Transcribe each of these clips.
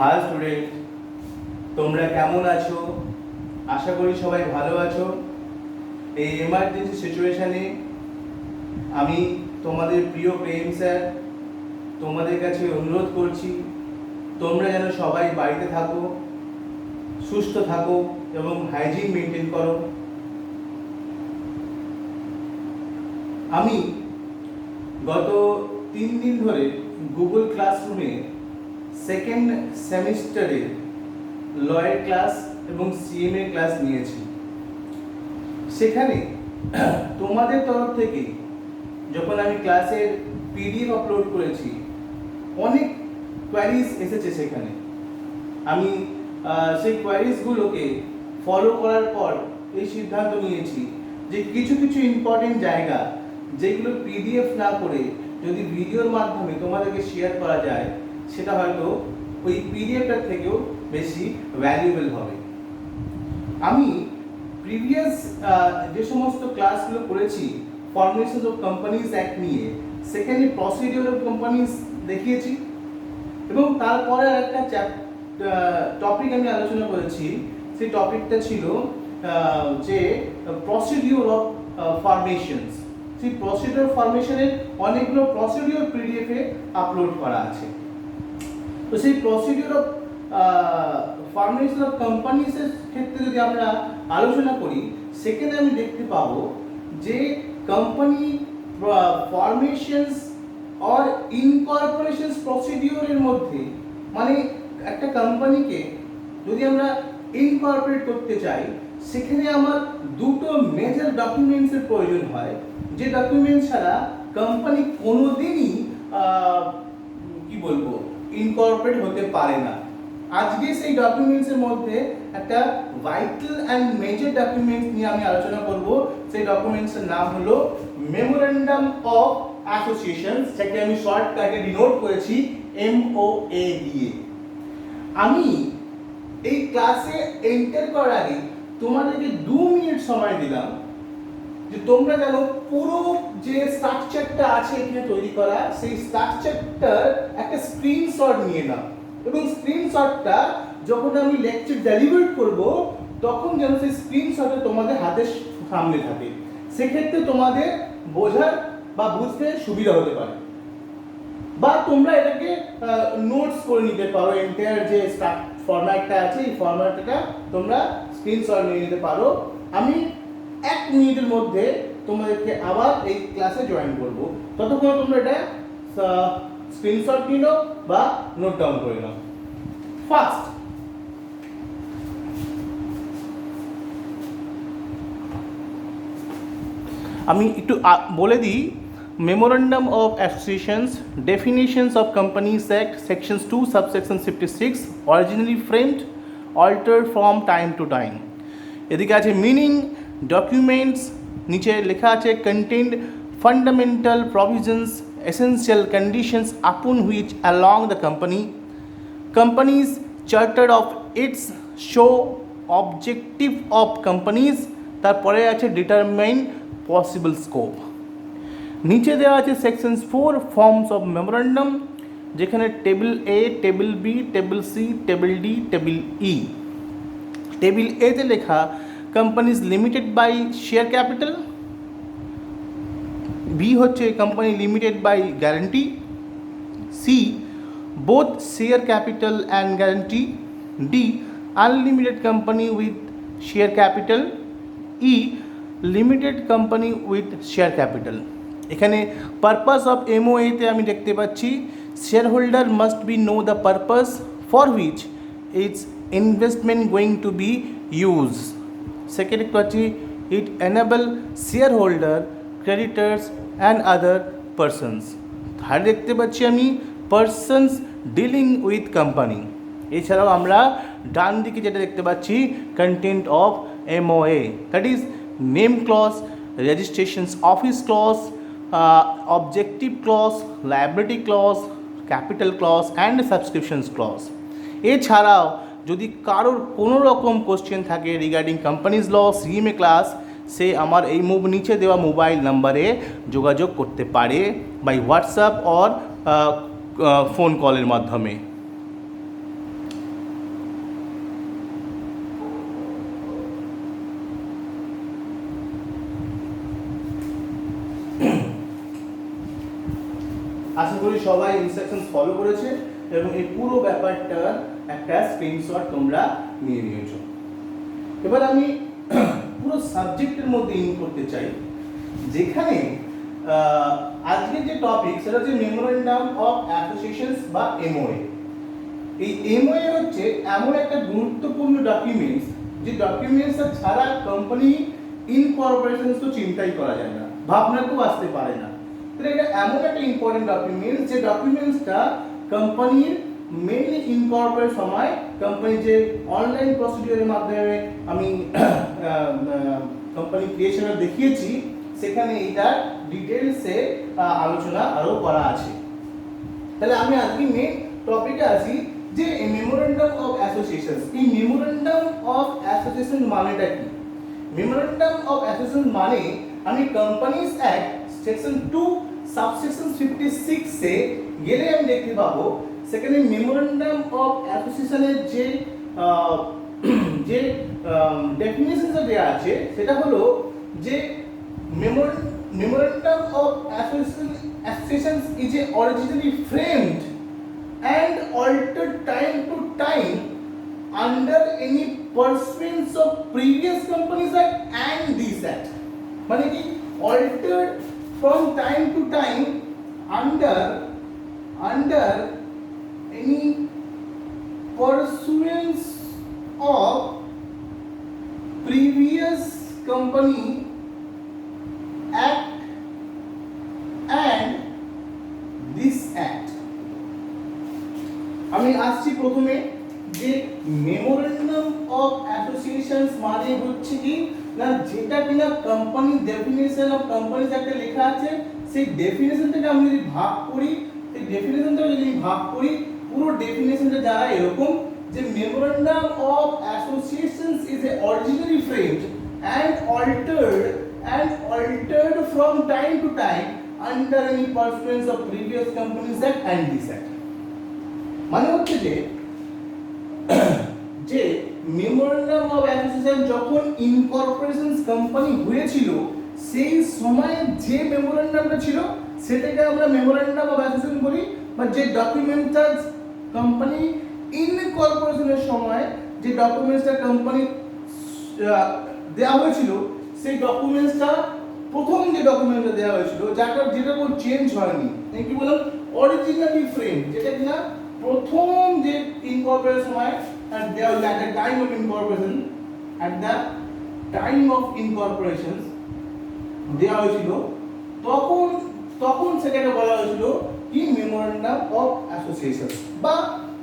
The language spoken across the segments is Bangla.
হাই স্টুডেন্ট, তোমরা কেমন আছো? আশা করি সবাই ভালো আছো। এই এমার্জেন্সি সিচুয়েশানে আমি তোমাদের প্রিয় প্রেম স্যার তোমাদের কাছে অনুরোধ করছি, তোমরা যেন সবাই বাড়িতে থাকো, সুস্থ থাকো এবং হাইজিন মেনটেন করো। আমি গত 3 দিন ধরে গুগল ক্লাসরুমে সেকেন্ড সেমিস্টারের লয়ের ক্লাস এবং সিএমএ ক্লাস নিয়েছি। সেখানে তোমাদের তরফ থেকে যখন আমি ক্লাসের পিডিএফ আপলোড করেছি, অনেক কোয়ারিজ এসেছে সেখানে। আমি সেই কোয়ারিজগুলোকে ফলো করার পর এই সিদ্ধান্ত নিয়েছি যে কিছু কিছু ইম্পর্টেন্ট জায়গা যেগুলো পিডিএফ না করে যদি ভিডিওর মাধ্যমে তোমাদেরকে শেয়ার করা যায়, সেটা হয়তো ওই পিডিএফটার থেকেও বেশি ভ্যালুয়েবল হবে। আমি প্রিভিয়াস যে সমস্ত ক্লাসগুলো করেছি ফর্মেশন অফ কোম্পানিজ অ্যাক্ট নিয়ে, সেখানে প্রসিডিওর অফ কোম্পানিজ দেখিয়েছি এবং তারপরে একটা টপিক আমি আলোচনা করেছি। সেই টপিকটা ছিল যে প্রসিডিওর অফ ফর্মেশনস। সেই প্রসিডিওর ফর্মেশনের অনেকগুলো প্রসিডিওর পিডিএফে আপলোড করা আছে। তো সেই প্রসিডিওর অফ ফর্মেশন অফ কোম্পানিজের ক্ষেত্রে যদি আমরা আলোচনা করি, সেখানে আমি দেখতে পাবো যে কোম্পানি ফর্মেশনস আর ইনকর্পোরেশনস প্রসিডিওরের মধ্যে, মানে একটা কোম্পানিকে যদি আমরা ইনকর্পোরেট করতে চাই, সেখানে আমার দুটো মেজর ডকুমেন্টসের প্রয়োজন হয়, যে ডকুমেন্ট ছাড়া কোম্পানি কোনোদিনই কি বলবো ইনকর্পোরেট হতে পারে না। আজকে সেই ডকুমেন্টসের মধ্যে একটা ভাইটাল অ্যান্ড মেজর ডকুমেন্টস নিয়ে আমি আলোচনা করব। সেই ডকুমেন্টসের নাম হলো মেমোরেন্ডাম অফ অ্যাসোসিয়েশন, যাকে আমি শর্টকাটে ডিনোট করেছি MOA দিয়ে। আমি এই ক্লাসে এন্টার করার আগে তোমাদেরকে 2 মিনিট সময় দিলাম যে তোমরা জানো পুরো যে স্ট্রাকচারটা আছে এখানে তৈরি করা, সেই স্ট্রাকচারটার একটা স্ক্রিনশট নিয়ে নাও এবং স্ক্রিনশটটা যখন আমি লেকচার ডেলিভার করব তখন যেন সেই স্ক্রিনশটে তোমাদের হাতের সামনে থাকে। সেক্ষেত্রে তোমাদের বোঝার বা বুঝতে সুবিধা হতে পারে, বা তোমরা এটাকে নোটস করে নিতে পারো। এন্টায়ার যে ফরম্যাটটা আছে এই ফরম্যাটটা তোমরা স্ক্রিনশট নিয়ে নিতে পারো। আমি 1 মিনিটের মধ্যে তোমাদেরকে আবার এই ক্লাসে জয়েন করব। ততক্ষণ তোমরা এটা স্ক্রিনশট নিয়ে নাও বা নোট ডাউন করে নাও। ফার্স্ট, আমি একটু বলে দিই, memorandum of associations, ডেফিনিশনস of companies act, sections 2 subsection 56, originally framed, altered from time to time. এদিকে আছে মিনিং, ডকুমেন্টস, নিচে লেখা আছে content, fundamental provisions, essential conditions upon which along the companies charter of its show objective of companies, তারপরে আছে determine possible scope। নিচে দেওয়া আছে সেকশন 4 ফর্মস অফ মেমোরেন্ডাম, যেখানে table A, table B, table C, table D, table E। Table A তে লেখা companies limited by share capital, B হচ্ছে company limited by guarantee, C both share capital and guarantee, D unlimited company with share capital, E limited company with share capital. এখানে পারপাস অফ MOA তে আমি দেখতে পাচ্ছি shareholder must be know the purpose for which it's investment going to be use. Second পাচ্ছি it enable shareholder, creditors and other persons. Third দেখতে পাচ্ছি আমি পারসনস ডিলিং উইথ কোম্পানি। এছাড়াও আমরা ডান দিকে যেটা দেখতে পাচ্ছি content of MOA, that is name clause, registrations office clause, objective clause, liability clause, capital clause and subscriptions clause. এছাড়াও যদি কারোর কোনো রকম কোশ্চেন থাকে regarding companies law, CMA class, সে আমার এই নিচে দেওয়া মোবাইল নাম্বারে যোগাযোগ করতে পারে বাই হোয়াটসঅ্যাপ অর ফোন কলের মাধ্যমে। আশা করি সবাই ইনস্ট্রাকশন ফলো করেছে এবং এই পুরো ব্যাপারটার একটা স্ক্রিনশট তোমরা নিয়ে নিয়েছো। এবার আমি পুরো সাবজেক্টের মধ্যে ইন করতে চাই, যেখানে আজকে যে টপিক সেটা হচ্ছে মেমোরেন্ডাম অফ অ্যাসোসিয়েশনস বা এমওএ। এই এমওএ হচ্ছে এমন একটা গুরুত্বপূর্ণ ডকুমেন্টস যে ডকুমেন্টস ছাড়া কোম্পানি ইনকর্পোরেশনস তো চিন্তাই করা যায় না, ভাবনাতেও আসতে পারে না। তো এটা এমন একটা ইম্পর্টেন্ট ডকুমেন্টস যে ডকুমেন্টসটা কোম্পানির মেইনলি ইনকর্পোরেট সময় কোম্পানি যে অনলাইন প্রসিডিউরের মাধ্যমে আমি কোম্পানি ক্রিয়েশনে দেখিয়েছি, সেখানে এটা ডিটেইলসে আলোচনা আরো করা আছে। তাহলে আমি আজকে মেইন টপিকে আসি যে মেমোরেন্ডাম অফ অ্যাসোসিয়েশনস। এই মেমোরেন্ডাম অফ অ্যাসোসিয়েশন মানেটা কি? মেমোরেন্ডাম অফ অ্যাসোসিয়েশন মানে আমি কোম্পানিজ অ্যাক্ট সেকশন 2 সাবসেকশন 56 এ গেলে আমি দেখতে পাবো সেখানে মেমোরেন্ডাম অফ অ্যাসোসিয়েশনের যে ডেফিনিশনটা দেয়া আছে সেটা হলো যে memorandum of associations is originally framed and altered time to time under any pursuance of previous Companies Act and this Act. মানে কি altered from time to time under any pursuance of previous Company Act and this Act. আমি আসছি প্রথমে যে মেমোরেন্ডাম অফ অ্যাসোসিয়েশনস মানে হচ্ছে কি না, যেটা কিনা কোম্পানি ডেফিনিশন অফ কোম্পানিজ অ্যাক্টে লেখা আছে, সেই ডেফিনিশনটাকে আমি যদি ভাগ করি, পুরো ডেফিনিশনটা যারা এরকম যে memorandum of associations is originally framed and altered from time to time under any pursuance of previous Companies Act and this Act. মানে হচ্ছে যে মেমোরেন্ডাম অফ অ্যাসোসিয়েশন যখন ইনকর্পোরেশনস কোম্পানি হয়েছিল সেই সময়ে যে মেমোরেন্ডামটা ছিল সেটাকে আমরা মেমোরেন্ডাম অফ অ্যাসোসিয়েশন বলি, বা যে ডকুমেন্টটা কোম্পানি ইনকর্পোরেশনের সময় যে ডকুমেন্টসটা কোম্পানি দেওয়া হয়েছিল, সেই ডকুমেন্টসটা প্রথম যে ডকুমেন্টটা দেওয়া হয়েছিল যেটা কোনো চেঞ্জ হয়নি, কি বললাম অরিজিনালি ফ্রেম, যেটা কিনা প্রথম যে ইনকর্পোরেশন সময় দেওয়া হয়েছিল at the time of incorporation দেওয়া হয়েছিল, তখন সেটাকে বলা হয়েছিল কি মেমোরেন্ডাম অফ অ্যাসোসিয়েশন। বা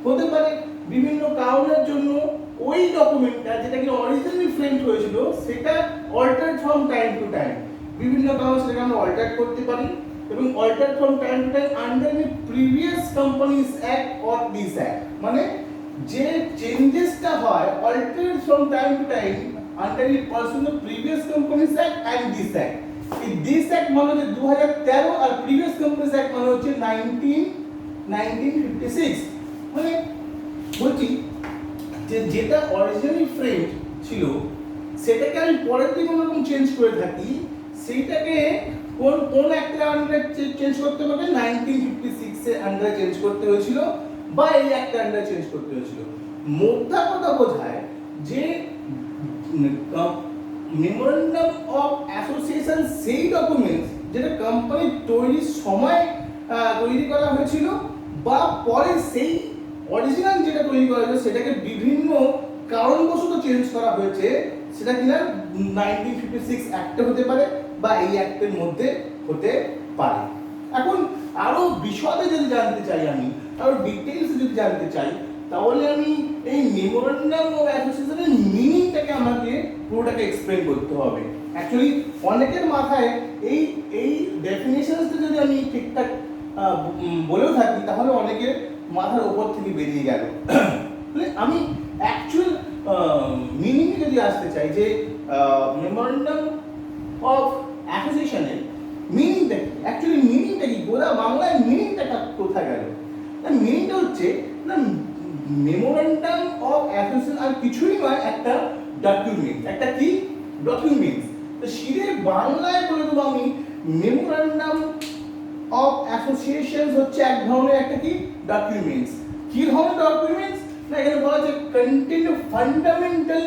হতে পারে বিভিন্ন কারণের জন্য ওই ডকুমেন্টটা যেটা কি অরিজিনালি ফ্রেমড হয়েছিল সেটা altered from time to time, বিভিন্ন কারণে সেটাকে আমরা অল্টার করতে পারি, এবং altered from time to time under the previous companies act or this act. মানে যে চেঞ্জেসটা হয় altered from time to time under the person of previous companies act and this act. এই দিস অ্যাক্ট মানে হচ্ছে 2013 আর প্রিভিয়াস কোম্পানিজ অ্যাক্ট মানে হচ্ছে 1956। মানে বলছি যে যেটা অরিজিনালি ফ্রেমড ছিল সেটাকে আমি পরের দিকে কোনো রকম চেঞ্জ করে থাকি, সেইটাকে কোন একটা আন্ডারে চেঞ্জ করতে হবে, 1956 এর আন্ডারে চেঞ্জ করতে হয়েছিল বা এই একটা আন্ডারে চেঞ্জ করতে হয়েছিল। মোদ্দা কথা বোঝায় যে মেমোরেন্ডাম অফ অ্যাসোসিয়েশন সেই ডকুমেন্টস যেটা কোম্পানি তৈরির সময় তৈরি করা হয়েছিল বা পরে সেই অরিজিনাল যেটা তৈরি করা হয়েছে সেটাকে বিভিন্ন কারণবশত চেঞ্জ করা হয়েছে, সেটা কিনা 1956 অ্যাক্টে হতে পারে বা এই অ্যাক্টের মধ্যে হতে পারে। এখন আরো বিশদে যদি জানতে চাই, আমি আরো ডিটেইলস যদি জানতে চাই, তাহলে আমি এই মেমোরেন্ডাম অফ অ্যাসোসিয়েশনের মিনিংটাকে আমাকে পুরোটাকে এক্সপ্লেন করতে হবে। অ্যাকচুয়ালি অনেকের মাথায় এই ডেফিনিশনসটা যদি আমি ঠিকঠাক বলেও থাকি তাহলে অনেকের মাথার উপর থেকে বেরিয়ে গেল। আমি অ্যাকচুয়াল মিনিংয়ে যদি আসতে চাই যে মেমোরেন্ডাম অফ অ্যাসোসিয়েশনের মিনিংটা কি, অ্যাকচুয়ালি মিনিংটা কি, গোড়া বাংলায় মিনিংটা কোথায় গেল? মিনিংটা হচ্ছে না মেমোরেন্ডাম অফ অ্যাসোসিয়েশন আর কিছুই নয়, একটা ডকুমেন্ট, একটা কি ডকুমেন্ট। তো সিধে বাংলায় বলে দেবো আমি মেমোরেন্ডাম অফ অ্যাসোসিয়েশনস হচ্ছে এক ধরনের একটা কি ডকুমেন্টস। কি ধরনের ডকুমেন্টস না, এখানে বলা আছে contain fundamental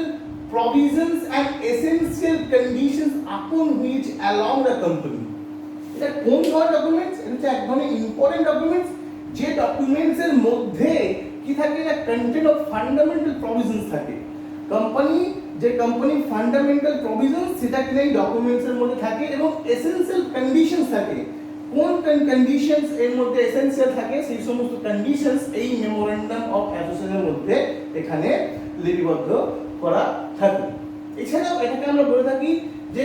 provisions and essential conditions upon which along the company। এটা কোন ধরনের ডকুমেন্টস? এটা হচ্ছে এক ধরনের ইম্পর্টেন্ট ডকুমেন্টস, যে ডকুমেন্টস এর মধ্যে কি থাকে না, কন্টেন্ট অফ ফান্ডামেন্টাল প্রভিশনস থাকে। কোম্পানি ফান্ডামেন্টাল প্রভিশনস সেটা কিনা এই ডকুমেন্টস এর মধ্যে থাকে, এবং এসেনশিয়াল কন্ডিশনস থাকে। কোন কন্ডিশনস এর মধ্যে এসেনশিয়াল থাকে সেই সমস্ত কন্ডিশনস এই মেমোরেন্ডাম অফ অ্যাসোসিয়েশনের মধ্যে এখানে লিপিবদ্ধ করা থাকে। এছাড়াও এটাকে আমরা বলে থাকি যে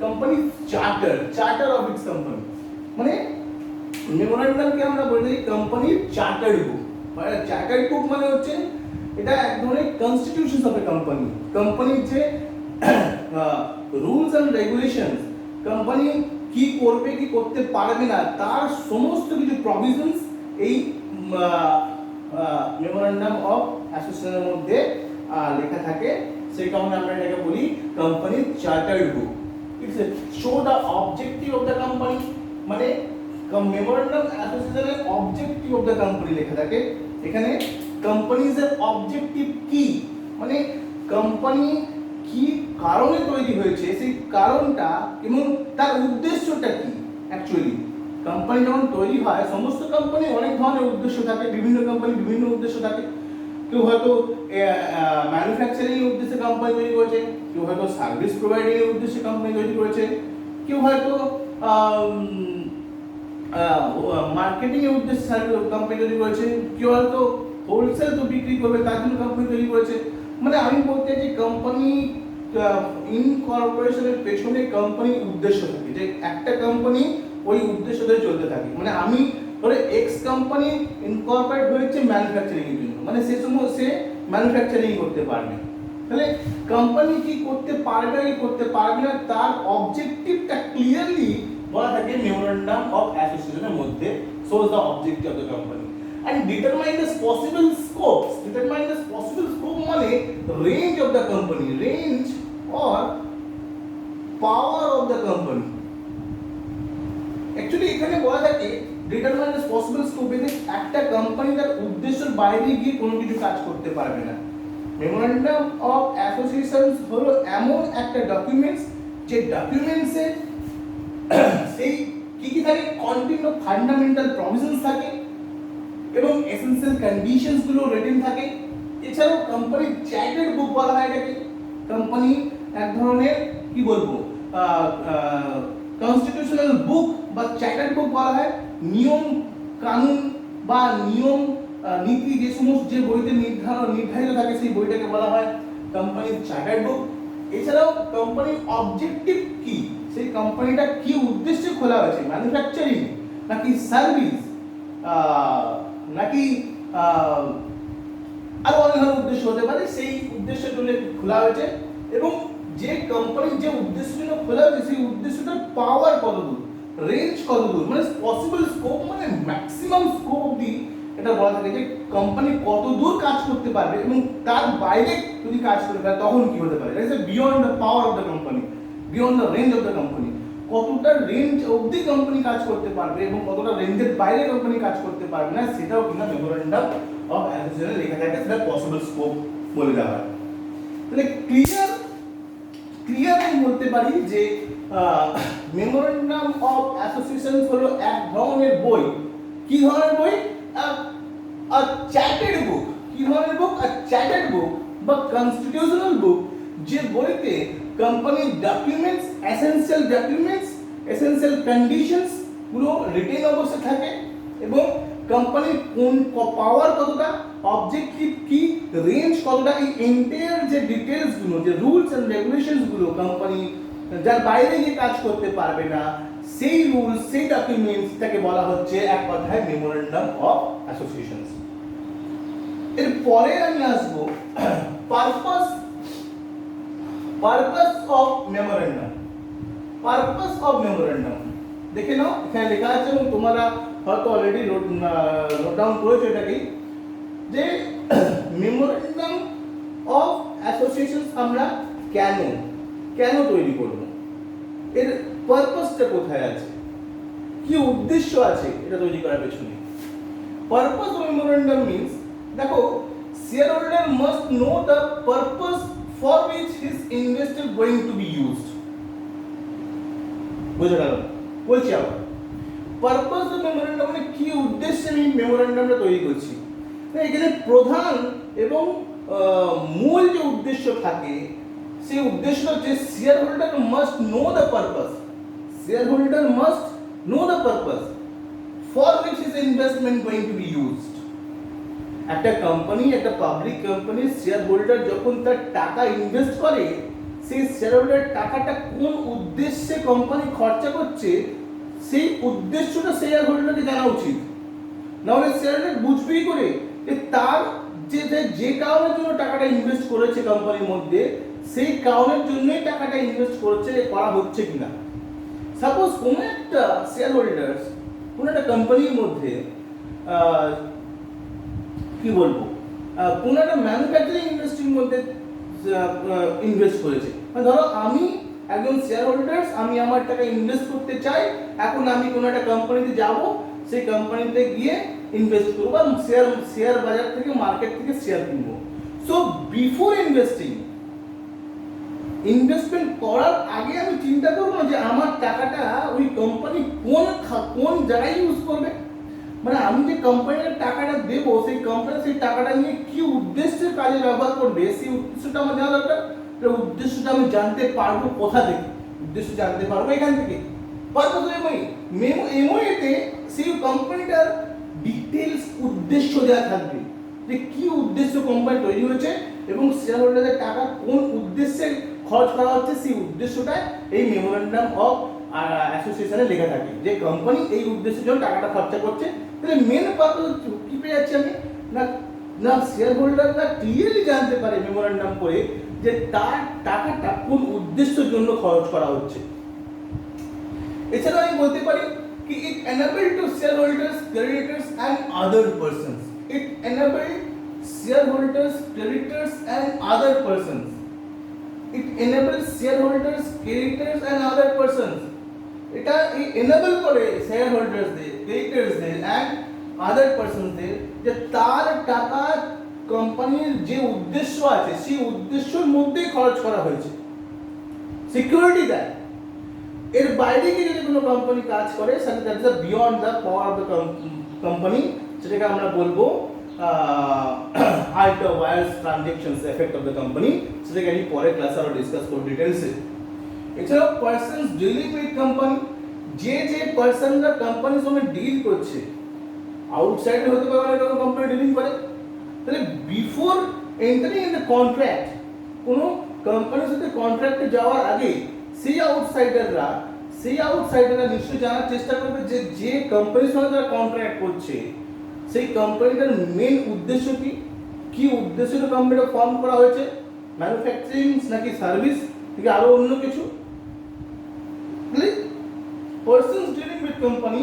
company charter of its company, মানে মেমোরেন্ডামকে আমরা বলে থাকি কোম্পানির চার্টার্ড বুক। মানে চার্টার্ড বুক মানে হচ্ছে এটা এক ধরনের কনস্টিটিউশনস অফ এ কোম্পানি, কোম্পানির যে রুলস এন্ড রেগুলেশনস, কোম্পানি কি করবে কি করতে পারবে না তার সমস্ত কিছু প্রভিশনস এই মেমোরেন্ডাম অফ অ্যাসোসিয়েশনের মধ্যে লেখা থাকে। সেই কারণে আমরা এটাকে বলি কোম্পানির chartered book. It's show the objective of the company, মানে মেমোরেন্ডাম অ্যাসোসিয়েশনের অবজেক্টিভ অফ দ্য কোম্পানি লেখা থাকে। এখানে কোম্পানিজ এর অবজেক্টিভ কি, মানে কোম্পানি কি কারণে তৈরি হয়েছে সেই কারণটা এবং তার উদ্দেশ্যটা কি। অ্যাকচুয়ালি কোম্পানি যখন তৈরি হয়, সমস্ত কোম্পানি অনেক ধরনের উদ্দেশ্য থাকে, বিভিন্ন কোম্পানি বিভিন্ন উদ্দেশ্য থাকে। কেউ হয়তো ম্যানুফ্যাকচারিং এর উদ্দেশ্যে কোম্পানি তৈরি করেছে, কেউ হয়তো সার্ভিস প্রোভাইডিং এর উদ্দেশ্যে কোম্পানি তৈরি করেছে, কেউ হয়তো মার্কেটিং এর উদ্দেশ্যে কোম্পানি তৈরি করেছে, কেউ হয়তো হোলসেল তো বিক্রি করবে তার জন্য কোম্পানি তৈরি করেছে। মানে আমি বলতে চাই কোম্পানি ইনকর্পোরেশনের পেছনে কোম্পানির উদ্দেশ্য থাকে, যে একটা কোম্পানি ওই উদ্দেশ্য ধরে চলতে থাকে। মানে আমি ধরে এক্স কোম্পানি ইনকর্পোরেট হয়েছে ম্যানুফ্যাকচারিং এর জন্য, মানে সে সময় সে ম্যানুফ্যাকচারিং করতে পারবে। তাহলে কোম্পানি কি করতে পারবে কি করতে পারবে না তার অবজেক্টিভটা ক্লিয়ারলি বলা থাকে মেমোরেন্ডাম অফ অ্যাসোসিয়েশনের মধ্যে। shows the objective of the company and determine the possible scopes। determine the possible scope মানে range of the company, range or power of the company। Actually এখানে বলা থাকে determine the possible scope, যে একটা কোম্পানি তার উদ্দেশ্যের বাইরে গিয়ে কোনো কিছু কাজ করতে পারবে না। মেমোরেন্ডাম অফ অ্যাসোসিয়েশনস হলো এমন একটা ডকুমেন্টস যে ডকুমেন্টসে সেই কি থাকে, কন্টেন্ট অফ ফান্ডামেন্টাল প্রভিশনস থাকে এবং এসেনশিয়াল কন্ডিশনস গুলো রিটেন থাকে। এছাড়াও কোম্পানির চার্টার্ড বুক বলা হয় এটাকে। কোম্পানি এক ধরনের কি বলবো কনস্টিটিউশনাল বুক বা চার্টার্ড বুক বলা হয়। নিয়ম কানুন বা নিয়ম নীতি যে সমস্ত যে বইতে নির্ধারিত থাকে সেই বইটাকে বলা হয় কোম্পানির চার্টার্ড বুক। এছাড়াও কোম্পানির অবজেক্টিভ কি, সেই কোম্পানিটা কি উদ্দেশ্যে খোলা হয়েছে, ম্যানুফ্যাকচারিং নাকি সার্ভিস নাকি আরো অনেক ধরনের উদ্দেশ্য হতে পারে, সেই উদ্দেশ্য তুলে খোলা হয়েছে। এবং যে কোম্পানির যে উদ্দেশ্যের জন্য খোলা হয়েছে সেই উদ্দেশ্যটার পাওয়ার কতদূর, রেঞ্জ কতদূর, মানে পসিবল স্কোপ মানে ম্যাক্সিমাম স্কোপ অবধি এটা বলা থাকে যে কোম্পানি কতদূর কাজ করতে পারবে এবং তার বাইরে যদি কাজ করতে পারে তখন কি হতে পারে। That's beyond the power of the company, beyond the range of the company. কতটা রেঞ্জ অবধি কোম্পানি কাজ করতে পারবে এবং কতটা রেঞ্জের বাইরে কোম্পানি কাজ করতে পারবে না সেটাও কিনা মেমোরেন্ডাম অফ অ্যাসোসিয়েশনে লেখা থাকে, সেটা পসিবল স্কোপ বলে দেওয়া হয়। তাহলে ক্লিয়ার আমি বলতে পারি যে মেমোরেন্ডাম অফ অ্যাসোসিয়েশন হলো এক ধরনের বই। কি ধরনের বই? চার্টার্ড বুক। কি ধরনের বুক? চার্টার্ড বুক বা কনস্টিটিউশনাল বুক, যে বইতে কোম্পানির ডকুমেন্টস, এসেনশিয়াল কন্ডিশনস পুরো রিটেন অবস্থায় থাকে এবং কোম্পানির কোন পাওয়ার কতটা, অবজেক্টিভ কি, রেঞ্জ কতটা, এই এন্টায়ার যে ডিটেইলস গুলো, যে রুলস এন্ড রেগুলেশনস গুলো কোম্পানি যার বাইরে গিয়ে কাজ করতে পারবে না সেই রুলস, সেই ডকুমেন্টস তাকে বলা হচ্ছে এক কথায় মেমোরেন্ডাম অফ অ্যাসোসিয়েশনস। এর পরে আমি আসবো purpose of memorandum. Purpose of memorandum দেখে নাও, এখানে লেখা আছে এবং তোমরা হয়তো অলরেডি নোট ডাউন করেছো এটাকে, যে মেমোরেন্ডাম অফ অ্যাসোসিয়েশন আমরা কেন তৈরি করব, এর পারপাসটা কোথায় আছে, কি উদ্দেশ্য আছে এটা তৈরি করার পেছনে। পারপাস অফ মেমোরেন্ডাম মিন্স, দেখো, share holder must know the purpose for which his invested going to be used। বুঝে গেল? বলছি আবার, পারপাস অফ মেমোরেন্ডাম মানে কি উদ্দেশ্যে আমি মেমোরেন্ডামটা তৈরি করছি। এখানে প্রধান এবং মূল যে উদ্দেশ্য থাকে সেই উদ্দেশ্যটা হচ্ছে share holder must know the purpose, share holder must know the purpose for which his investment going to be used। একটা কোম্পানি, একটা পাবলিক কোম্পানির শেয়ার হোল্ডার যখন তার টাকা ইনভেস্ট করে, সেই শেয়ার হোল্ডার টাকাটা কোন উদ্দেশ্যে কোম্পানি খরচা করছে সেই উদ্দেশ্যটা শেয়ার হোল্ডারকে জানা উচিত। নাহলে শেয়ার হোল্ডার বুঝবেই করে যে তার যে কারণের জন্য টাকাটা ইনভেস্ট করেছে কোম্পানির মধ্যে, সেই কারণের জন্যই টাকাটা ইনভেস্ট করা হচ্ছে কিনা। সাপোজ কোনো একটা শেয়ার হোল্ডার কোনো একটা কোম্পানির মধ্যে কি বলবো, কোনো একটা ম্যানুফ্যাকচারিং ইন্ডাস্ট্রির মধ্যে ইনভেস্ট করেছে। ধরো আমি একজন শেয়ার হোল্ডার, আমি আমার টাকা ইনভেস্ট করতে চাই, এখন আমি কোনো একটা কোম্পানিতে যাব, সেই কোম্পানিতে গিয়ে ইনভেস্ট করবো, এবং শেয়ার বাজার থেকে, মার্কেট থেকে শেয়ার কিনবো। সো বিফোর ইনভেস্টমেন্ট করার আগে আমি চিন্তা করবো যে আমার টাকাটা ওই কোম্পানি কোন জায়গায় ইউজ করবে। মানে আমি যে কোম্পানির টাকাটা দেবো, সেই কোম্পানি সেই টাকাটা নিয়ে কি উদ্দেশ্যে কাজে ব্যবহার করবে, সেই উদ্দেশ্যটা আমার জানা দরকার। উদ্দেশ্যটা আমি জানতে পারবো কোথা থেকে? উদ্দেশ্য জানতে পারবো এখান থেকে। পারপাস অফ এমওএতে সেই কোম্পানিটার ডিটেইলস উদ্দেশ্য দেওয়া থাকবে, যে কি উদ্দেশ্য কোম্পানি তৈরি হয়েছে এবং শেয়ার হোল্ডারদের টাকা কোন উদ্দেশ্যে খরচ করা হচ্ছে, সেই উদ্দেশ্যটা এই মেমোরেন্ডাম অফ অ্যাসোসিয়েশনে লেখা থাকে, যে কোম্পানি এই উদ্দেশ্যের জন্য টাকাটা খরচা করছে। তাহলে মেন পারপাস কি পেয়ে যাচ্ছি আমি, না শেয়ার হোল্ডাররা ক্লিয়ারলি জানতে পারে মেমোরেন্ডাম করে যে তার টাকাটা কোন উদ্দেশ্যের জন্য খরচ করা হচ্ছে। এছাড়া আমি বলতে পারি কি it enable to shareholders, creditors and other persons. It enable shareholders, creditors and other persons. It enables shareholders, creditors and other persons. এটা enable করে shareholdersদের, creditorদের and other personsদের যে তার টাকা কোম্পানির যে উদ্দেশ্য আছে সেই উদ্দেশ্যের মধ্যেই খরচ করা হয়েছে, সিকিউরিটি দেয়। এর বাইরে গিয়ে যদি কোনো কোম্পানি কাজ করে, সেটা that is beyond the power of the company, সেটাকে আমরা বলবো আইটা vires transactions effect of the company. সেটাকে আমি পরে ক্লাসে আরো ডিসকাস করব ডিটেইলসে। এছাড়াও পারসনস ডিলিং উইথ কোম্পানি, যে পারসনরা কোম্পানির সঙ্গে ডিল করছে, আউটসাইডে হতে পারে এরকম কোম্পানি ডিলিং করে, তাহলে before entering in the contract, কোনো কোম্পানির সাথে কন্ট্রাক্টে যাওয়ার আগে সেই আউটসাইডাররা নিশ্চয়ই জানার চেষ্টা করবে যে কোম্পানির সঙ্গে তারা কন্ট্রাক্ট করছে সেই কোম্পানিটার মেন উদ্দেশ্য কি উদ্দেশ্যে কোম্পানিটা ফর্ম করা হয়েছে, ম্যানুফ্যাকচারিং নাকি সার্ভিস নাকি আরো অন্য কিছু। পারসনস ডিলিং উইথ কোম্পানি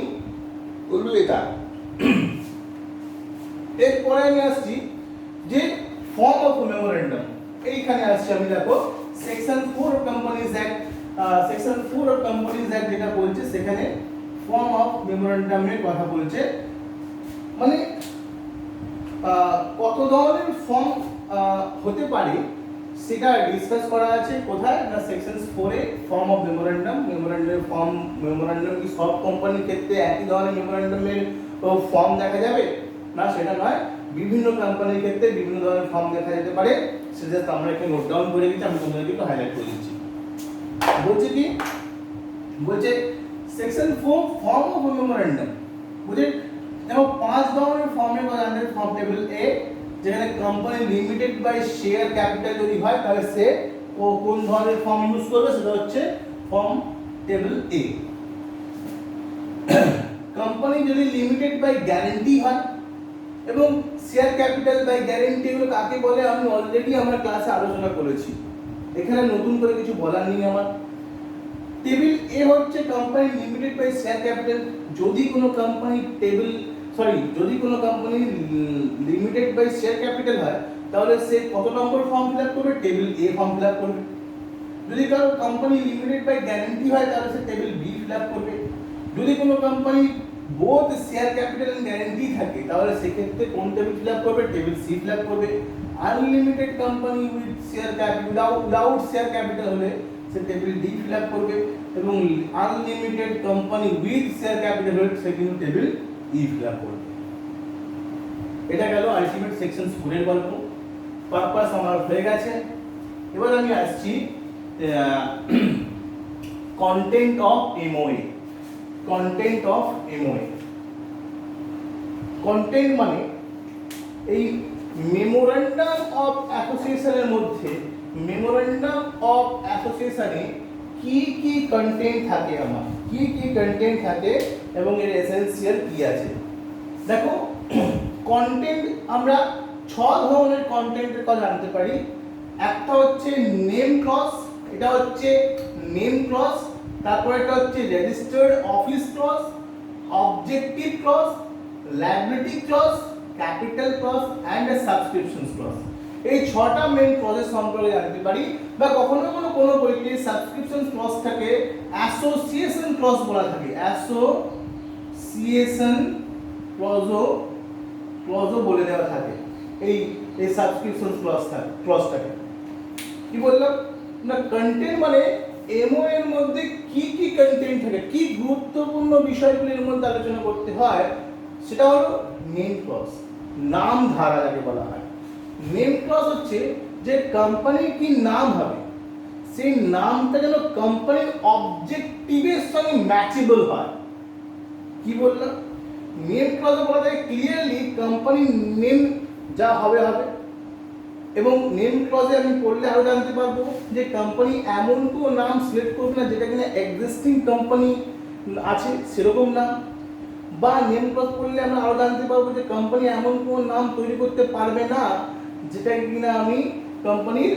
বলবো এটা। এরপরে আমি আসছি যে ফর্ম অফ মেমোরেন্ডাম। এইখানে আসছি আমি, দেখো section 4 of companies act, section 4 of companies act যেটা বলছে সেখানে ফর্ম অফ মেমোরেন্ডামের কথা বলছে। মানে কত ধরনের ফর্ম হতে পারে সেটা ডিসকাস করা আছে কোথায়, না section 4 A form of memorandum. Memorandum কি সব কোম্পানির ক্ষেত্রে একই ধরনের মেমোরেন্ডামের ফর্ম দেখা যাবে? না, সেটা নয়, বিভিন্ন কোম্পানির ক্ষেত্রে বিভিন্ন ধরনের ফর্ম দেখা যেতে পারে। সেটা আমরা একটু নোট ডাউন করে দিচ্ছি, আমি তোমাদেরকে একটু হাইলাইট করে দিচ্ছি। বলছে কি, বলছে সেকশন 4 ফর্ম অফ মেমোরেন্ডাম। বুঝে দেখো 5 ধরনের ফর্মের কথা জানতে। ফর্ম টেবিল এ, যেখানে company limited by share capital যদি হয় তাহলে সে কোন ধরনের ফর্ম ইউজ করবে, সেটা হচ্ছে ফর্ম টেবিল এ। কোম্পানি যদি লিমিটেড বাই গ্যারান্টি হয় এবং শেয়ার ক্যাপিটাল বাই গ্যারান্টি এগুলো কাকে বলে আমি অলরেডি আমরা ক্লাসে আলোচনা করেছি, এখানে নতুন করে কিছু বলার নেই আমার। টেবিল এ হচ্ছে company limited by share capital. যদি কোনো company limited by share capital হয় তাহলে সে কত নম্বর ফর্ম ফিল আপ করবে? Table A form fill up করবে। যদি কারো কোম্পানি লিমিটেড বাই গ্যারান্টি হয় তাহলে সে টেবিল বি ফিল আপ করবে। যদি কোনো company both share capital and guarantee থাকে তাহলে সেক্ষেত্রে কোন টেবিল ফিল আপ করবে? টেবিল সি ফিল আপ করবে। Unlimited company with share capital without share capital হলে সে টেবিল ডি ফিল আপ করবে, এবং unlimited company with share capital হলে সে কিন্তু টেবিল ই ফিল আপ করবে। এটা গেল আলটিমেট সেকশন স্কুলের গল্প। পারপাস আমার হয়ে গেছে। এবার আমি আসছি content of MOA. Content of MOA, content মানে এই মেমোরেন্ডাম অফ অ্যাসোসিয়েশনের মধ্যে, মেমোরেন্ডাম অফ অ্যাসোসিয়েশনে কি কি কন্টেন্ট থাকে, আমার কি কি কন্টেন্ট থাকে এবং এর এসেনশিয়াল কি আছে। দেখো, কন্টেন্ট আমরা 6 ধরনের কন্টেন্টের কথা জানতে পারি। একটা হচ্ছে নেম ক্লজ, এটা হচ্ছে নেম ক্লজ। তারপর এটা হচ্ছে registered office clause, objective clause, liability clause, capital clause and subscription clause. এই 6টা মেইন ক্লজের সম্পর্কে জানতে পারি। বা কখনো কোনো বইতে সাবস্ক্রিপশন ক্লজটাকে অ্যাসোসিয়েশন ক্লজ বলা থাকে, অ্যাসোসিয়েশন ক্লজও বলে দেওয়া থাকে এই সাবস্ক্রিপশন ক্লজটাকে। কি বললাম না, কন্টেন্ট মানে এমও এর মধ্যে কি কি কন্টেন্ট থাকে, কি গুরুত্বপূর্ণ বিষয়গুলো এর মধ্যে আলোচনা করতে হয়, সেটা হলো নেম ক্লজ, নাম ধারা যাকে বলা হয়। নেম ক্লজ হচ্ছে যে কোম্পানির কি নাম হবে, সেই নামটা যেন কোম্পানির অবজেক্টিভের সঙ্গে ম্যাচেবল হয়। কি বললাম, নেম ক্লজে বলা যায় ক্লিয়ারলি কোম্পানির নেম যা হবে হবে, এবং নেম ক্লজে আমি পড়লে আরো জানতে পারবো যে কোম্পানি এমন কোনো নাম সিলেক্ট করবে না যেটা কিনা এক্সিস্টিং কোম্পানি আছে সেরকম নাম। বা নেম ক্লজ পড়লে আমরা আরো জানতে পারবো যে কোম্পানি এমন কোনো নাম তৈরি করতে পারবে না যেটা কিনা আমি কোম্পানির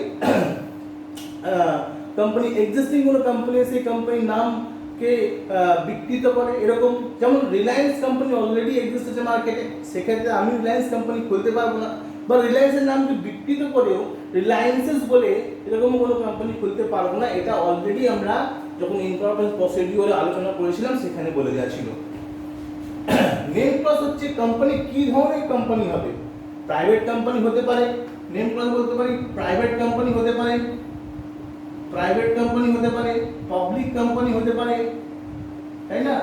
কোম্পানি এক্সিস্টিং কোনো কোম্পানি সেই কোম্পানির নামকে বিকৃত করে। এরকম যেমন রিলায়েন্স কোম্পানি অলরেডি এক্সিস্ট আছে মার্কেটে, সেক্ষেত্রে আমি রিলায়েন্স কোম্পানি খুলতে পারবো না, বা রিলায়েন্সের নামকে বিকৃত করেও রিলায়েন্সেস বলে এরকম কোনো কোম্পানি খুলতে পারবো না। এটা অলরেডি আমরা যখন ইনকর্পোরেশন প্রসিডিউরে আলোচনা করেছিলাম সেখানে বলে দেওয়া ছিল। নেম ক্লজ হচ্ছে কোম্পানি কি ধরনের কোম্পানি হবে, প্রাইভেট কোম্পানি হতে পারে, নেম ক্লজ বলতে পারি প্রাইভেট কোম্পানি হতে পারে, প্রাইভেট কোম্পানি হতে পারে, পাবলিক কোম্পানি হতে পারে, তাই না,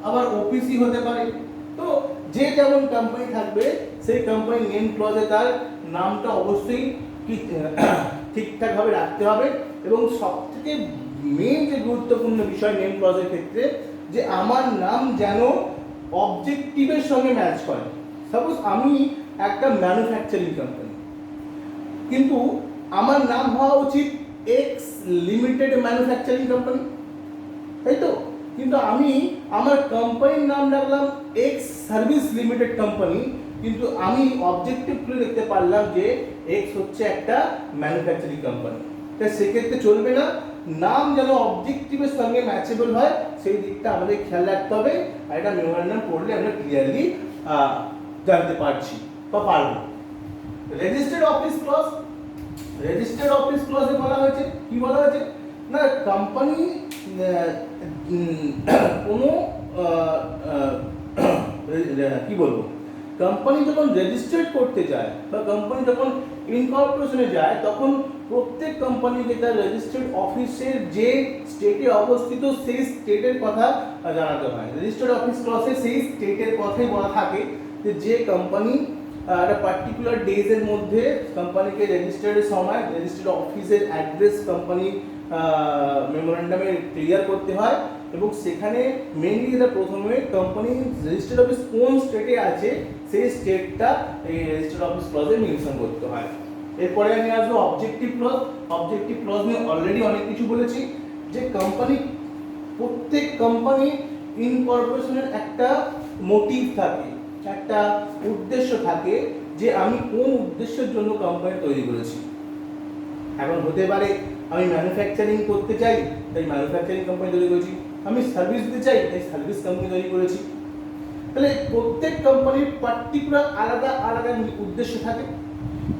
আবার ওপিসি হতে পারে। তো যে যেমন কোম্পানি থাকবে সেই কোম্পানির নেম ক্লজে তার নামটা অবশ্যই ঠিকঠাক ভাবে রাখতে হবে। এবং সবথেকে মেইন যে গুরুত্বপূর্ণ বিষয় নেম ক্লজের ক্ষেত্রে, যে আমার নাম যেন অবজেক্টিভের সঙ্গে ম্যাচ করে। সাপোজ আমি একটা ম্যানুফ্যাকচারিং কোম্পানি, কিন্তু আমার নাম হওয়া উচিত এক্স লিমিটেড ম্যানুফ্যাকচারিং কোম্পানি, তাই তো, কিন্তু আমি আমার কোম্পানির নাম রাখলাম এক্স সার্ভিস লিমিটেড কোম্পানি, কিন্তু আমি অবজেক্টিভ খুলে দেখতে পারলাম যে এক্স হচ্ছে একটা ম্যানুফ্যাকচারিং কোম্পানি। তাই সেক্ষেত্রে চলবে না, নাম যেন অবজেক্টিভের সঙ্গে ম্যাচেবল হয় সেই দিকটা আমাদের খেয়াল রাখতে হবে। আর এটা মেমোরেন্ডাম পড়লে আমরা ক্লিয়ারলি জানতে পারছি বা পারবো। Registered office clause, registered office ক্লজে বলা হয়েছে কি বলা হয়েছে না, কোম্পানি কোনো কি বলবো, কোম্পানি যখন রেজিস্টার্ড করতে যায় বা কোম্পানি যখন ইনকর্পোরেশনে যায় তখন প্রত্যেক কোম্পানিকে তার রেজিস্টার্ড অফিসের যে স্টেটে অবস্থিত সেই স্টেটের কথা জানাতে হয়। রেজিস্টার্ড অফিস ক্লজে সেই স্টেটের কথাই বলা থাকে যে কোম্পানি একটা পার্টিকুলার ডেজের মধ্যে কোম্পানিকে রেজিস্টার্ডের সময় রেজিস্টার্ড অফিসের অ্যাড্রেস কোম্পানি মেমোরেন্ডামে ক্লিয়ার করতে হয়, এবং সেখানে মেইনলি যেটা প্রথমে কোম্পানি রেজিস্টার্ড অফিস কোন স্টেটে আছে সেই স্টেটটা এই রেজিস্টার্ড অফিস ক্লজে মেনশন করতে হয়। এরপরে আমি আসবো অবজেক্টিভ ক্লজ। অবজেক্টিভ ক্লজ নিয়ে অলরেডি অনেক কিছু বলেছি, যে কোম্পানি প্রত্যেক কোম্পানি ইনকর্পোরেশনের একটা মোটিভ থাকে, একটা উদ্দেশ্য থাকে যে আমি কোন উদ্দেশ্যের জন্য কোম্পানি তৈরি করেছি। এখন হতে পারে আমি ম্যানুফ্যাকচারিং করতে চাই তাই ম্যানুফ্যাকচারিং কোম্পানি তৈরি করেছি, আমি সার্ভিস দিতে চাই তাই সার্ভিস কোম্পানি তৈরি করেছি। তাহলে প্রত্যেক কোম্পানির পার্টিকুলার আলাদা আলাদা উদ্দেশ্য থাকে।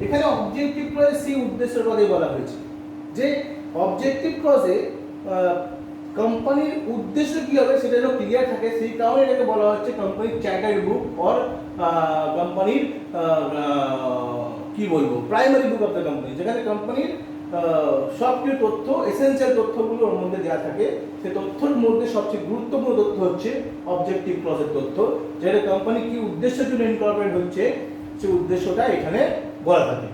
এখানে অবজেক্টিভ ক্লজে সেই উদ্দেশ্যের কথাই বলা হয়েছে, যে অবজেক্টিভ ক্লজে কোম্পানির উদ্দেশ্য কি হবে সেটা যেন ক্লিয়ার থাকে, সেই কারণে এটাকে বলা হচ্ছে কোম্পানির চার্টার বুক অর কোম্পানির কি বলবো primary book of the company, যেখানে কোম্পানির সব কিছু তথ্য এসেনশিয়াল তথ্যগুলো ওর মধ্যে দেওয়া থাকে। সেই তথ্যের মধ্যে সবচেয়ে গুরুত্বপূর্ণ তথ্য হচ্ছে অবজেক্টিভ ক্লজের তথ্য, যেটা কোম্পানি কি উদ্দেশ্যের জন্য ইনকর্পোরেট হচ্ছে সেই উদ্দেশ্যটা এখানে বলা থাকে।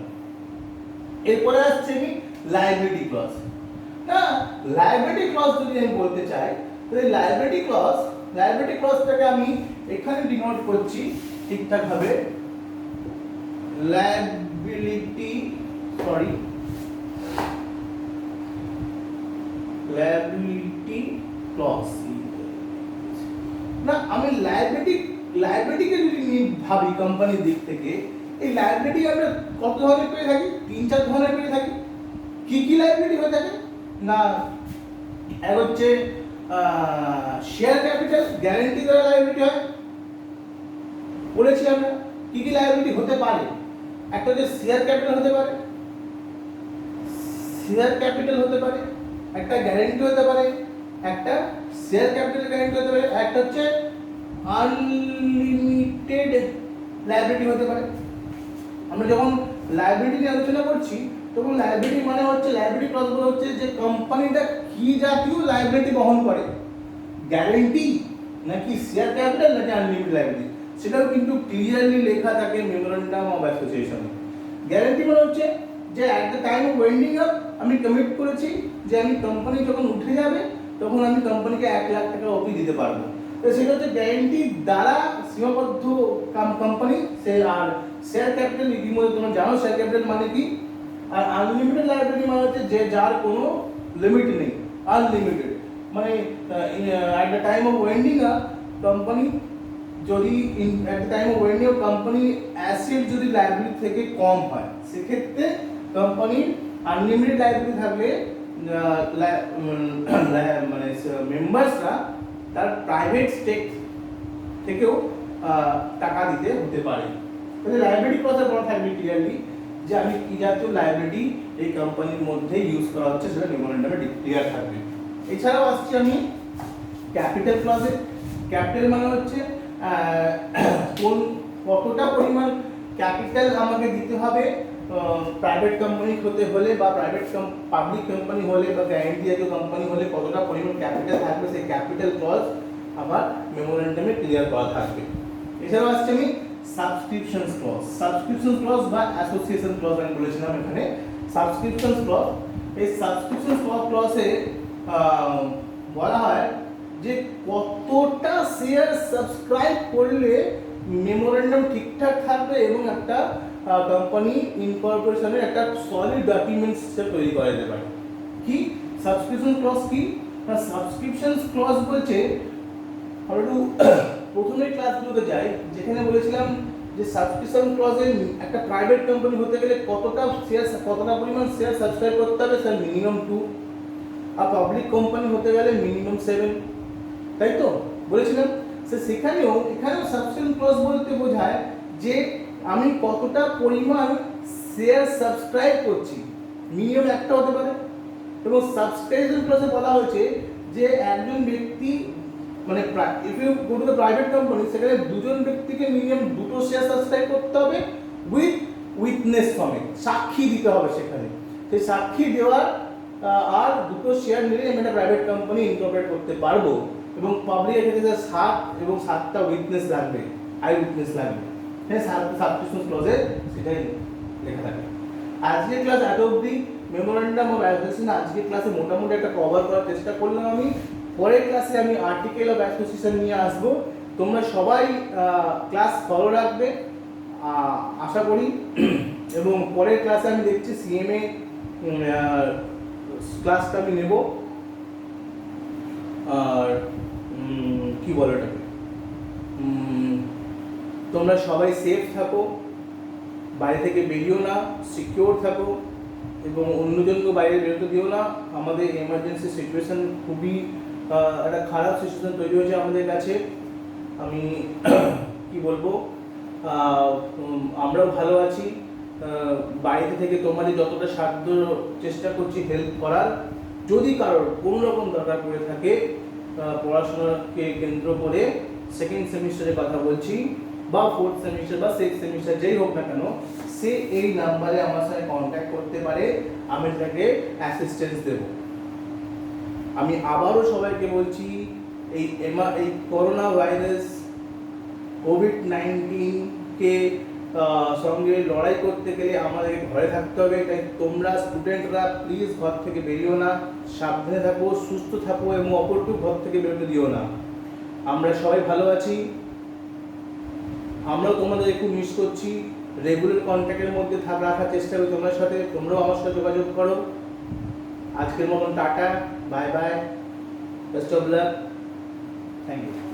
এরপরে আসছে কি লায়াবিলিটি ক্লজ। না, লায়াবিলিটি ক্লজ যদি আমি বলতে চাই তাহলে লায়াবিলিটি ক্লজটাকে আমি এখানে ডিনোট করছি ঠিকঠাক ভাবে, লায়াবিলিটি ক্লজ। না, আমি লায়াবিলিটিকে যদি ভাবি কোম্পানির দিক থেকে, এই লায়াবিলিটি আমরা কত ধরনের পেয়ে থাকি? 3-4 ধরনের পেয়ে থাকি। কি কি লায়াবিলিটি হয়ে থাকে? না, এক হচ্ছে শেয়ার ক্যাপিটাল গ্যারান্টি দেওয়া লায়াবিলিটি হয়, বলেছি আমরা। কি কি লায়াবিলিটি হতে পারে? একটা হচ্ছে শেয়ার ক্যাপিটাল হতে পারে, একটা গ্যারান্টি হতে পারে, একটা শেয়ার ক্যাপিটাল গ্যারান্টি হতে পারে, একটা হচ্ছে আনলিমিটেড লায়াবিলিটি হতে পারে। আমরা যখন লায়াবিলিটি নিয়ে আলোচনা করছি তখন লায়াবিলিটি মানে হচ্ছে, লায়াবিলিটি ক্লজগুলো হচ্ছে যে কোম্পানিটা কি জাতীয় লায়াবিলিটি বহন করে, গ্যারান্টি নাকি শেয়ার ক্যাপিটাল নাকি আনলিমিটেড লায়াবিলিটি, সেটাও কিন্তু ক্লিয়ারলি লেখা থাকে মেমোরেন্ডাম অফ অ্যাসোসিয়েশনে। গ্যারান্টি মানে হচ্ছে যে at the time of winding up আমি কমিট করেছি যে আমি কোম্পানি যখন উঠে যাবে তখন আমি কোম্পানিকে 1 লাখ টাকা অবধি দিতে পারবো। তো সেটা হচ্ছে গ্যারান্টি দ্বারা সীমাবদ্ধ কোম্পানি। সে আর শেয়ার ক্যাপিটাল ইতিমধ্যে তোমরা জানো শেয়ার ক্যাপিটাল মানে কি। আর আনলিমিটেড লায়াবিলিটি মানে হচ্ছে যে যার কোনো লিমিট নেই, আনলিমিটেড মানে at the time of winding up company যদি at the time of winding up company asset যদি লায়াবিলিটি থেকে কম হয় সেক্ষেত্রে কোম্পানির আনলিমিটেড লায়াবিলিটি থাকলে মানে মেম্বার্সরা তার প্রাইভেট স্টেক থেকেও টাকা দিতে হতে পারে। তাহলে লায়াবিলিটি কথা বলা থাকবে ক্লিয়ারলি যে আমি কি জাতীয় লায়াবিলিটি এই কোম্পানির মধ্যে ইউজ করা হচ্ছে সেটা মেমোরেন্ডামে ক্লিয়ার থাকবে। এছাড়াও আসছি আমি ক্যাপিটাল ক্লজে। ক্যাপিটাল মানে হচ্ছে কোন কতটা পরিমাণ ক্যাপিটাল আমাকে দিতে হবে প্রাইভেট কোম্পানি হতে হলে বা পাবলিক কোম্পানি হলে বা গ্যারান্টি জাতীয় কোম্পানি হলে কতটা পরিমাণ ক্যাপিটাল থাকবে, সেই ক্যাপিটাল ক্লজ আবার মেমোরেন্ডামে ক্লিয়ার করা থাকবে। এছাড়াও আসছে আমি সাবস্ক্রিপশন ক্লজ বা অ্যাসোসিয়েশন ক্লজ আমি বলেছিলাম এখানে সাবস্ক্রিপশন ক্লজ। এই সাবস্ক্রিপশন ক্লজে বলা হয় যে কতটা শেয়ার সাবস্ক্রাইব করলে মেমোরেন্ডাম ঠিকঠাক থাকবে এবং একটা কোম্পানি ইনকর্পোরেশনের একটা সলিড ডকুমেন্টস তৈরি করা যেতে পারে। কি সাবস্ক্রিপশন ক্লজ কি? না, সাবস্ক্রিপশন ক্লজ বলছে, আমরা একটু প্রথমে ক্লাসগুলোতে যাই যেখানে বলেছিলাম যে সাবস্ক্রিপশন ক্লজে একটা প্রাইভেট কোম্পানি হতে গেলে কতটা পরিমাণ শেয়ার সাবস্ক্রাইব করতে হবে, স্যার মিনিমাম 2, আর পাবলিক কোম্পানি হতে গেলে মিনিমাম 7, তাই তো বলেছিলাম। সেখানেও এখানেও সাবস্ক্রিপশন ক্লজ বলতে বোঝায় যে আমি কতটা পরিমাণ শেয়ার সাবস্ক্রাইব করছি, মিনিমাম একটা হতে পারে। এবং সাবস্ক্রিপশন ক্লজে বলা হয়েছে যে একজন ব্যক্তি মানে if you go to the private company সেখানে দুজন ব্যক্তিকে মিনিমাম 2টো শেয়ার সাবস্ক্রাইব করতে হবে উইথ উইটনেস সমেত, সাক্ষী দিতে হবে সেখানে। সেই সাক্ষী দেওয়ার আর 2টো শেয়ার নিলে আমি একটা প্রাইভেট কোম্পানি ইনকর্পোরেট করতে পারবো। এবং পাবলিক ক্ষেত্রে 7 এবং 7টা উইটনেস লাগবে, আই উইটনেস লাগবে। হ্যাঁ, সাবস্ক্রিপশন ক্লজে সেটাই লেখা থাকে। আজকের ক্লাস এত অবধি মেমোরেন্ডাম অফ অ্যাসোসিয়েশন আজকের ক্লাসে মোটামুটি একটা কভার করার চেষ্টা করলাম আমি। পরের ক্লাসে আমি আর্টিকেল অফ অ্যাসোসিয়েশন নিয়ে আসবো। তোমরা সবাই ক্লাস ফলো রাখবে আশা করি। এবং পরের ক্লাসে আমি দেখছি সিএমএ ক্লাসটা আমি নেব। আর কি বলে এটাকে, তোমরা সবাই সেফ থাকো, বাইরে থেকে বেরিও না, সিকিউর থাকো এবং অন্যজনকে বাইরে বেরোতে দিও না। আমাদের এমার্জেন্সি সিচুয়েশন খুবই একটা খারাপ সিচুয়েশন তৈরি হয়েছে আমাদের কাছে। আমি কি বলবো, আমরাও ভালো আছি, বাড়িতে থেকে তোমাদের যতটা সাধ্য চেষ্টা করছি হেল্প করার। যদি কারোর কোনো রকম দরকার পড়ে থাকে পড়াশোনাকে কেন্দ্র করে, সেকেন্ড সেমিস্টারে কথা বলছি বা ফোর্থ সেমিস্টার বা সিক্স সেমিস্টার যেই হোক না কেন, সে এই নাম্বারে আমার সাথে কন্ট্যাক্ট করতে পারে, আমি তাকে অ্যাসিস্ট্যান্স দেব। আমি আবারও সবাইকে বলছি, এই করোনা ভাইরাস কোভিড-19কে সঙ্গে লড়াই করতে গেলে আমাদের ঘরে থাকতে হবে। তাই তোমরা স্টুডেন্টরা প্লিজ ঘর থেকে বেরিও না, সাবধানে থাকো, সুস্থ থাকো এবং অপরকেও ঘর থেকে বেরোতে দিও না। আমরা সবাই ভালো আছি, আমরাও তোমাদের একটু মিস করছি। রেগুলার কন্ট্যাক্টের মধ্যে রাখার চেষ্টা করি তোমার সাথে, তোমরাও আমার সাথে যোগাযোগ করো। আজকের মতন tata, bye bye, best of luck, thank you.